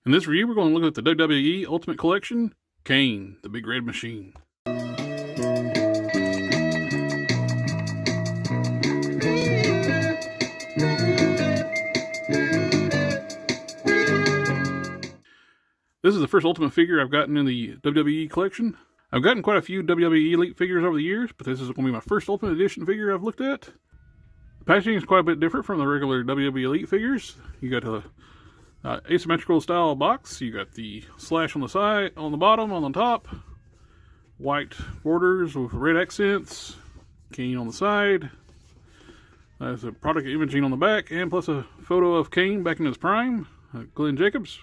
In this review, we're going to look at the WWE Ultimate Collection, Kane, the Big Red Machine. This is the first Ultimate figure I've gotten in the WWE collection. I've gotten quite a few WWE Elite figures over the years, but this is going to be my first Ultimate Edition figure I've looked at. The packaging is quite a bit different from the regular WWE Elite figures. You got a asymmetrical style box. You got the slash on the side, on the bottom, on the top. White borders with red accents. Kane on the side. There's a product imaging on the back, and plus a photo of Kane back in his prime, Glenn Jacobs.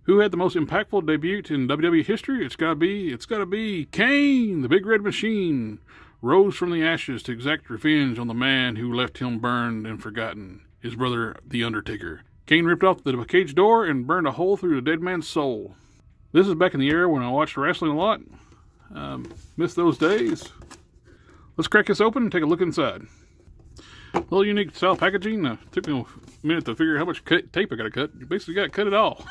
Who had the most impactful debut in WWE history? It's gotta be Kane, the Big Red Machine. Rose from the ashes to exact revenge on the man who left him burned and forgotten, his brother, The Undertaker. Kane ripped off the cage door and burned a hole through the dead man's soul. This is back in the era when I watched wrestling a lot. Missed those days. Let's crack this open and take a look inside. A little unique style packaging. Took me a minute to figure out how much tape I gotta cut. You basically gotta cut it all.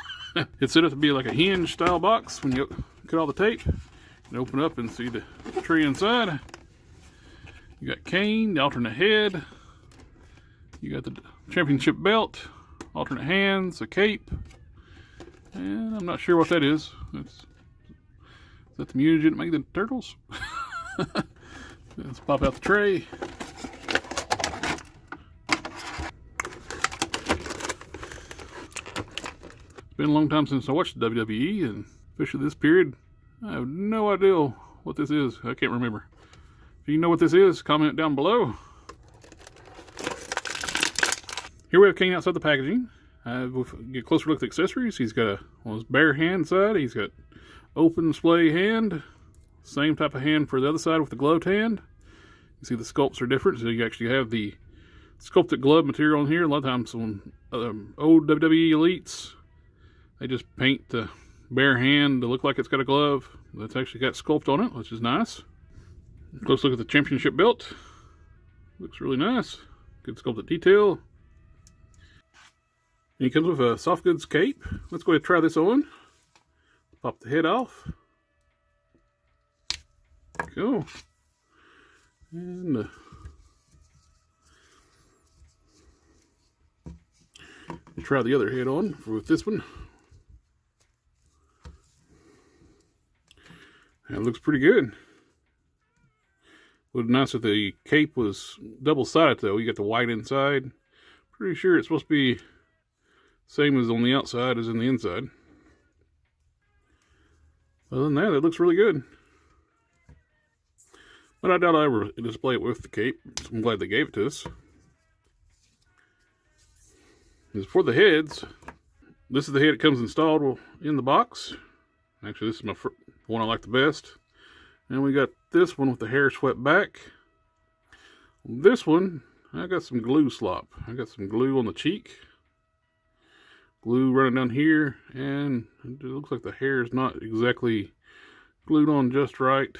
It's set up to be like a hinge style box when you cut all the tape. And open up and see the tray inside. You got Kane, the alternate head. You got the championship belt, alternate hands, a cape. And I'm not sure what that is. Is that the mutagen that make the turtles? Let's pop out the tray. It's been a long time since I watched WWE, and especially this period. I have no idea what this is. I can't remember. If you know what this is, comment down below. Here we have Kane outside the packaging. We'll get a closer look at the accessories. He's got on his bare hand side, he's got open display hand. Same type of hand for the other side with the gloved hand. You see the sculpts are different, so you actually have the sculpted glove material in here. A lot of times on old WWE Elites, they just paint the bare hand to look like it's got a glove. That's actually got sculpt on it, which is nice. Close look at the championship belt. Looks really nice. Good sculpted detail. And he comes with a soft goods cape. Let's go ahead and try this on. Pop the head off. Cool. And try the other head on with this one. That looks pretty good. Would be nice if the cape was double-sided though. You got the white inside. Pretty sure it's supposed to be same as on the outside as in the inside. Other than that, it looks really good. But I doubt I'll ever display it with the cape. So I'm glad they gave it to us. As for the heads, this is the head that comes installed in the box. Actually, this is my one I like the best. And we got this one with the hair swept back. This one, I got some glue slop. I got some glue on the cheek. Glue running down here. And it looks like the hair is not exactly glued on just right.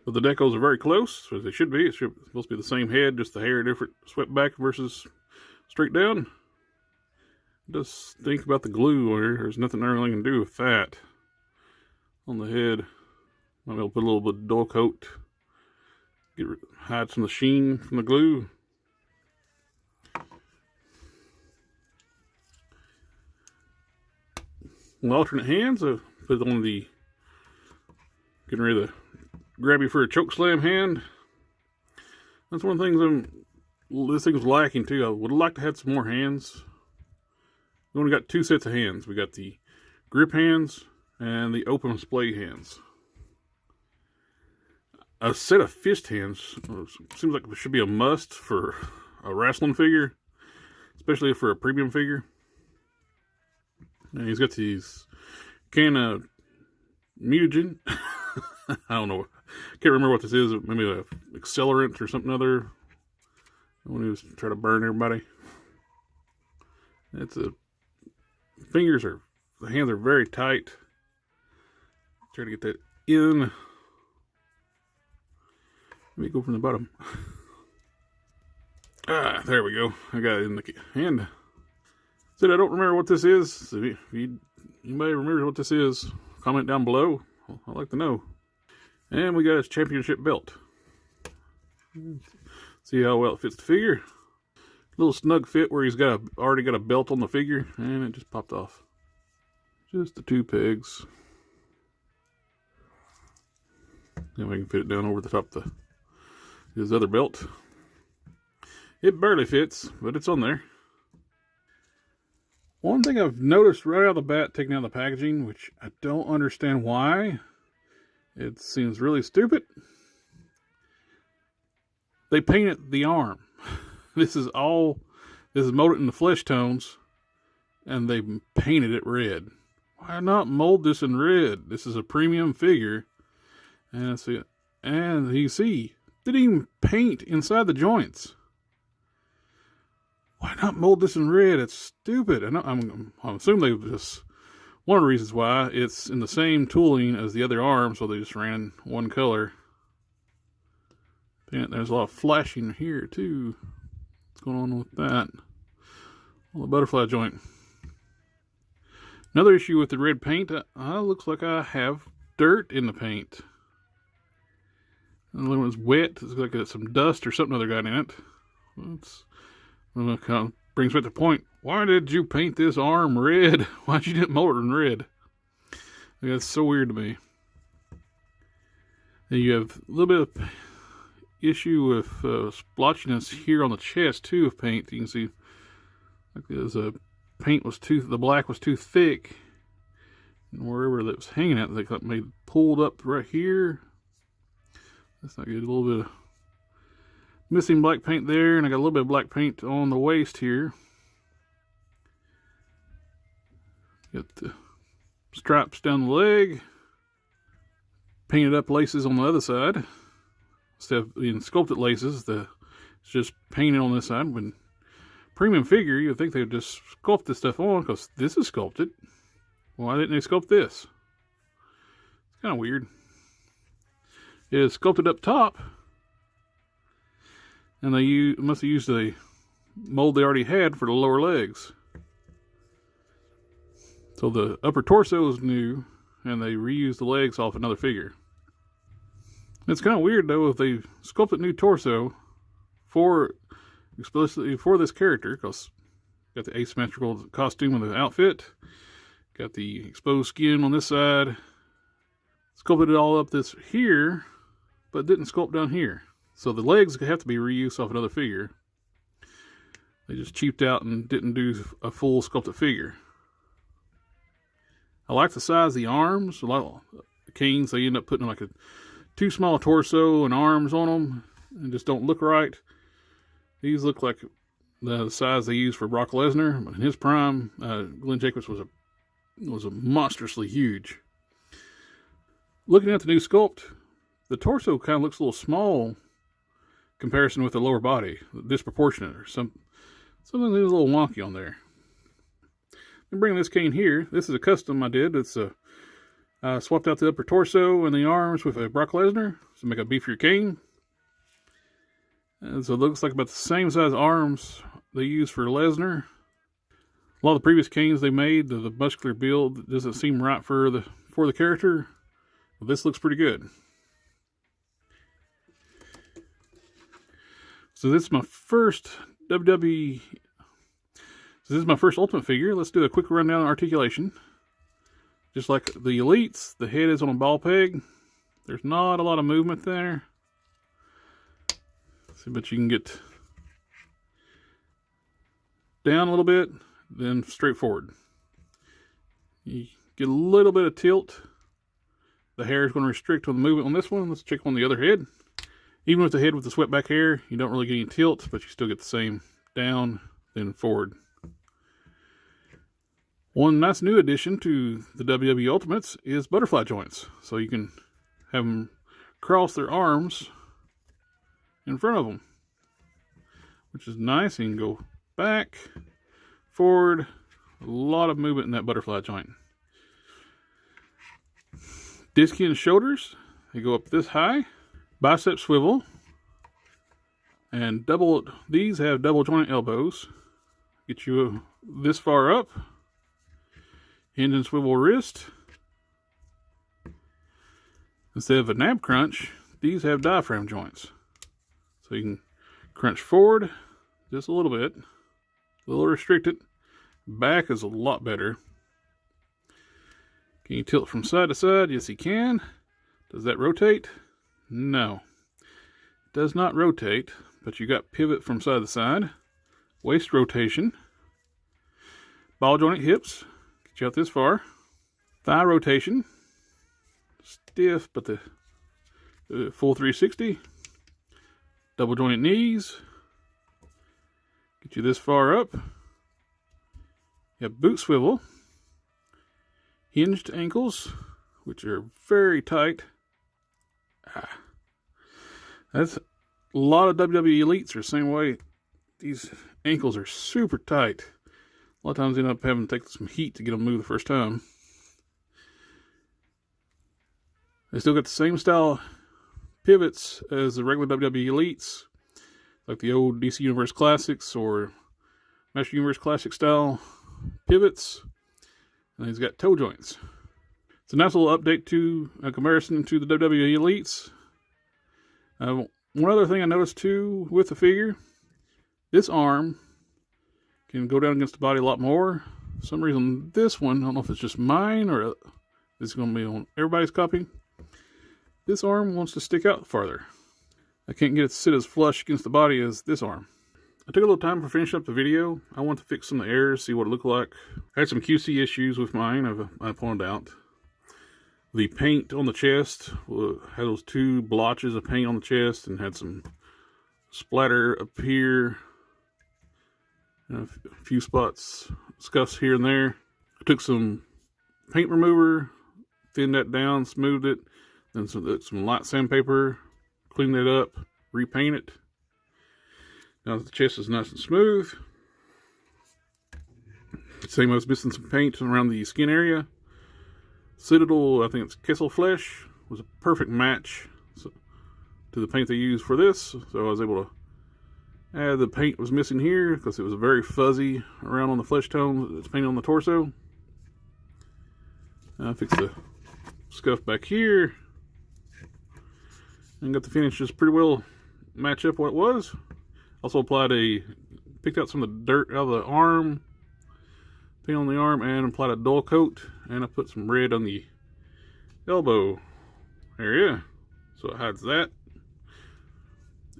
But the decals are very close, as they should be. It's supposed to be the same head, just the hair different, swept back versus straight down. Just think about the glue, or there's nothing I really can do with that on the head. Might be able to put a little bit of dull coat, hide some of the sheen from the glue. On the alternate hands, I put on the getting ready to grab you for a choke slam hand. That's one of the things this thing was lacking too. I would like to have some more hands. We only got two sets of hands. We got the grip hands and the open display hands. A set of fist hands seems like it should be a must for a wrestling figure, especially for a premium figure. And he's got these can of mutagen. I don't know. Can't remember what this is. Maybe an accelerant or something other. When he was trying to burn everybody. The hands are very tight. Try to get that in. Let me go from the bottom. There we go. I got it in the hand. Said I don't remember what this is. So if anybody remembers what this is, comment down below. I'd like to know. And we got his championship belt. See how well it fits the figure. Little snug fit where he's already got a belt on the figure, and it just popped off. Just the 2 pegs. Then we can fit it down over the top of his other belt. It barely fits, but it's on there. One thing I've noticed right out of the bat, taking out the packaging, which I don't understand why, it seems really stupid. They painted the arm. This is molded in the flesh tones, and they painted it red. Why not mold this in red? This is a premium figure. And see, and you see, didn't even paint inside the joints. Why not mold this in red? It's stupid. I'm assuming they just, one of the reasons why, it's in the same tooling as the other arm, so they just ran one color. And there's a lot of flashing here too. What's going on with that? Well, the butterfly joint. Another issue with the red paint, looks like I have dirt in the paint. And when it's wet, it's like it's some dust or something other got in it. It kind of brings me to the point. Why did you paint this arm red? Why did you didn't mold it in red? That's so weird to me. And you have a little bit of issue with splotchiness here on the chest too of paint. You can see like the black was too thick, and wherever that was hanging at, they got made pulled up right here. That's not good. A little bit of missing black paint there, and I got a little bit of black paint on the waist here. Got the stripes down the leg, painted up laces on the other side. Instead of being sculpted laces, it's just painted on this side. When premium figure, you'd think they would just sculpt this stuff on, because this is sculpted. Why didn't they sculpt this? It's kind of weird. It is sculpted up top, and they must have used the mold they already had for the lower legs. So the upper torso is new, and they reused the legs off another figure. It's kind of weird though if they sculpted new torso explicitly for this character, because got the asymmetrical costume with the outfit, got the exposed skin on this side, sculpted it all up this here, but didn't sculpt down here. So the legs have to be reused off another figure. They just cheaped out and didn't do a full sculpted figure. I like the size of the arms. A lot of the Kanes, they end up putting like a too small torso and arms on them and just don't look right. These look like the size they use for Brock Lesnar, but in his prime, Glenn Jacobs was a monstrously huge. Looking at the new sculpt, the torso kind of looks a little small in comparison with the lower body, disproportionate or something is a little wonky on there. I'm bringing this Kane here. This is a custom I did. It's swapped out the upper torso and the arms with a Brock Lesnar to make a beefier Kane. And so it looks like about the same size arms they use for Lesnar. A lot of the previous Kanes they made, the muscular build doesn't seem right for the character. But this looks pretty good. So this is my first WWE. So this is my first Ultimate figure. Let's do a quick rundown on articulation. Just like the Elites, the head is on a ball peg. There's not a lot of movement there. See, but you can get down a little bit, then straight forward. You get a little bit of tilt. The hair is going to restrict on the movement on this one. Let's check on the other head. Even with the head with the swept back hair, you don't really get any tilt, but you still get the same down, then forward. One nice new addition to the WWE Ultimates is butterfly joints. So you can have them cross their arms in front of them, which is nice. You can go back, forward, a lot of movement in that butterfly joint. Disky and shoulders, they go up this high. Bicep swivel, and these have double joint elbows. Get you this far up. Hinge and swivel wrist. Instead of a nab crunch, these have diaphragm joints. So you can crunch forward just a little bit. A little restricted. Back is a lot better. Can you tilt from side to side? Yes, you can. Does that rotate? No. It does not rotate, but you got pivot from side to side. Waist rotation. Ball joint hips. Get you out this far. Thigh rotation. Stiff, but the full 360. Double jointed knees. Get you this far up. You have boot swivel. Hinged ankles, which are very tight. That's a lot of WWE elites are the same way. These ankles are super tight. A lot of times they end up having to take some heat to get them moved the first time. They still got the same style pivots as the regular WWE elites, like the old DC Universe Classics or Master Universe Classic style pivots. And he's got toe joints. It's a nice little update to a comparison to the WWE elites. One other thing I noticed too with the figure, this arm can go down against the body a lot more. For some reason, this one, I don't know if it's just mine or this is going to be on everybody's copy. This arm wants to stick out farther. I can't get it to sit as flush against the body as this arm. I took a little time to finish up the video. I want to fix some of the errors, see what it looked like. I had some QC issues with mine, I pointed out. The paint on the chest had those 2 blotches of paint on the chest and had some splatter up here. And a few spots, scuffs here and there. I took some paint remover, thinned that down, smoothed it, then some light sandpaper, cleaned it up, repaint it. Now the chest is nice and smooth. Same, I was missing some paint around the skin area. Citadel, I think it's Kessel Flesh, was a perfect match to the paint they used for this. So I was able to add the paint was missing here because it was very fuzzy around on the flesh tone that's painted on the torso. I fixed the scuff back here and got the finishes pretty well match up what it was. Also picked out some of the dirt out of the arm, paint on the arm, and applied a dull coat, and I put some red on the elbow area, so it hides that.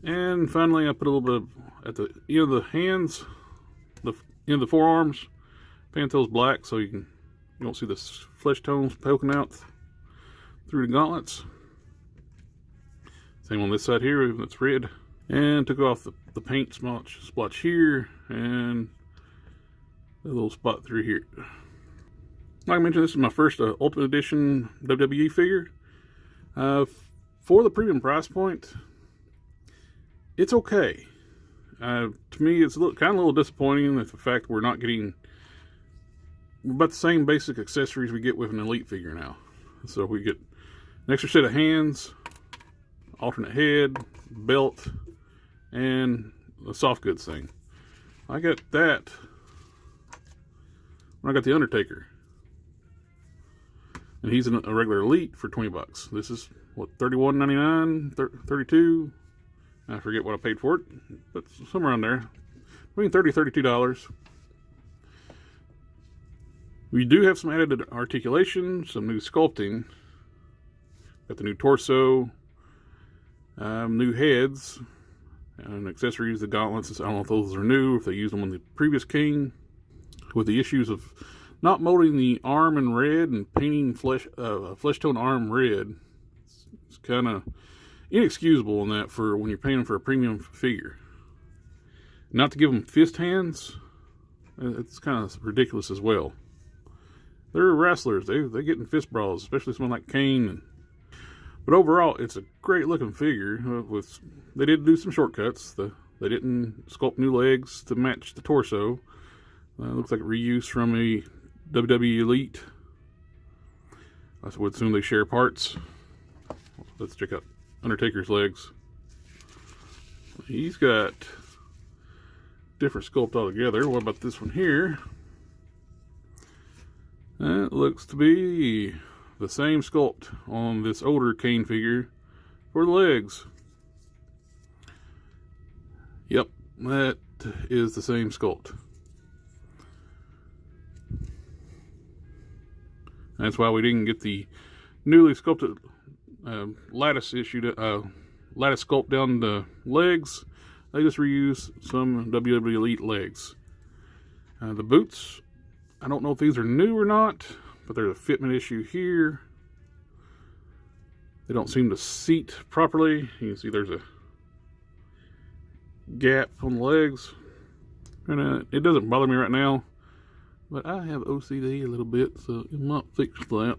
And finally, I put a little bit at the end of the hands, the end of the forearms, paint those black so you don't see the flesh tones poking out through the gauntlets. Same on this side here, even though it's red. And took off the paint splotch here and a little spot through here. Like I mentioned, this is my first Ultimate Edition WWE figure. For the premium price point, it's okay. To me, it's kind of a little disappointing with the fact we're not getting about the same basic accessories we get with an Elite figure now. So we get an extra set of hands, alternate head, belt, and a soft goods thing. I got that when I got the Undertaker, and he's a regular Elite for $20. This is what, $31.99, $32. I forget what I paid for it, but somewhere around there, between $30 and $32. We do have some added articulation, some new sculpting. Got the new torso, new heads, and accessories, the gauntlets. I don't know if those are new, if they used them on the previous Kane. With the issues of not molding the arm in red and painting flesh tone arm red, it's kind of inexcusable in that for when you're painting for a premium figure. Not to give them fist hands, it's kind of ridiculous as well. They're wrestlers, they get in fist brawls, especially someone like Kane. But overall, it's a great looking figure. They did do some shortcuts. They didn't sculpt new legs to match the torso. Looks like reuse from a WWE Elite. I would assume they share parts. Let's check out Undertaker's legs. He's got different sculpt altogether. What about this one here? That looks to be the same sculpt on this older Kane figure for the legs. Yep, that is the same sculpt. That's why we didn't get the newly sculpted lattice sculpt down the legs. They just reused some WWE Elite legs. The boots, I don't know if these are new or not, but there's a fitment issue here. They don't seem to seat properly. You can see there's a gap on the legs. And it doesn't bother me right now, but I have OCD a little bit, so it might fix that.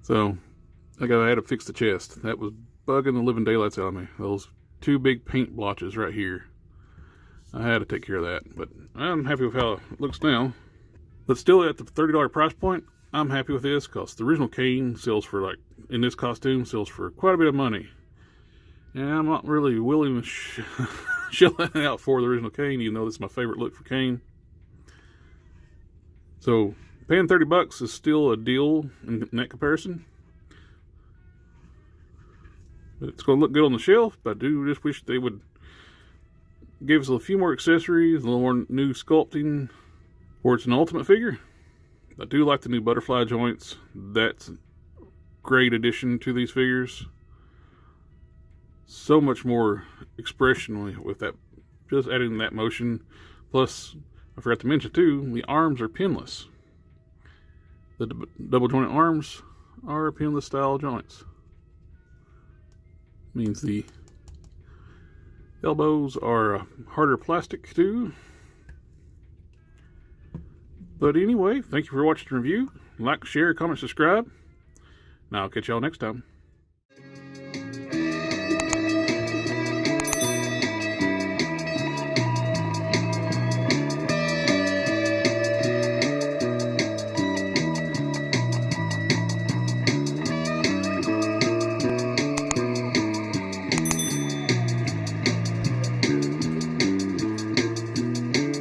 So I had to fix the chest. That was bugging the living daylights out of me. Those two big paint blotches right here. I had to take care of that, but I'm happy with how it looks now. But still at the $30 price point, I'm happy with this because the original Kane sells for, like, in this costume, sells for quite a bit of money. And I'm not really willing to shell that out for the original Kane, even though this is my favorite look for Kane. So paying $30 is still a deal in that comparison. But it's going to look good on the shelf, but I do just wish they would give us a few more accessories, a little more new sculpting, or it's an ultimate figure. I do like the new butterfly joints. That's a great addition to these figures. So much more expression with that, just adding that motion. Plus, I forgot to mention too, the arms are pinless. The double jointed arms are pinless style joints. Means the elbows are harder plastic too. But anyway, thank you for watching the review. Like, share, comment, subscribe. And I'll catch y'all next time.